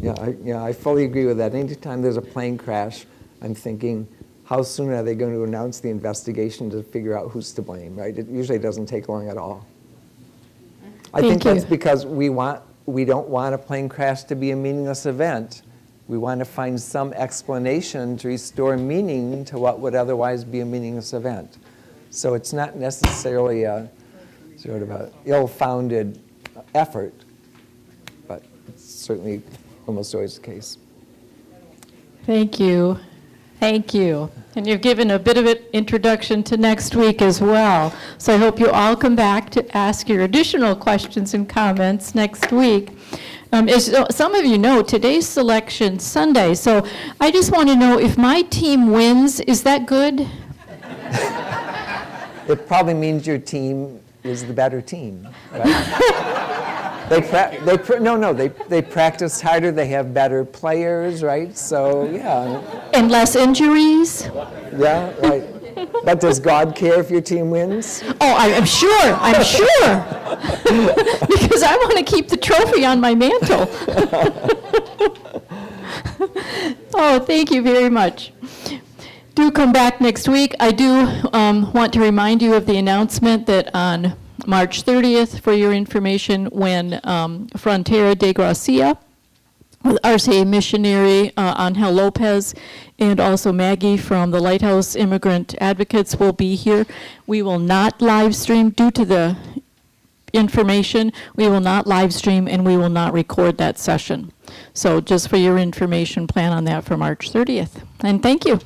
Yeah, I fully agree with that. Anytime there's a plane crash, I'm thinking, how soon are they going to announce the investigation to figure out who's to blame, right? It usually doesn't take long at all. I think that's because we don't want a plane crash to be a meaningless event. We want to find some explanation to restore meaning to what would otherwise be a meaningless event. So it's not necessarily a sort of an ill-founded effort, but it's certainly almost always the case. Thank you. Thank you. And you've given a bit of an introduction to next week as well. So I hope you all come back to ask your additional questions and comments next week. As some of you know, today's Selection Sunday, so I just want to know if my team wins, is that good? It probably means your team is the better team, right? They practice harder, they have better players, right? So, yeah. And less injuries? Yeah, right. But does God care if your team wins? Oh, I'm sure. Because I want to keep the trophy on my mantle. Oh, thank you very much. Do come back next week. I do want to remind you of the announcement that on March 30th, for your information, when Frontera de Gracia with RCA missionary Angel Lopez, and also Maggie from the Lighthouse Immigrant Advocates will be here. We will not live stream due to the information. We will not live stream, and we will not record that session. So just for your information, plan on that for March 30th. And thank you.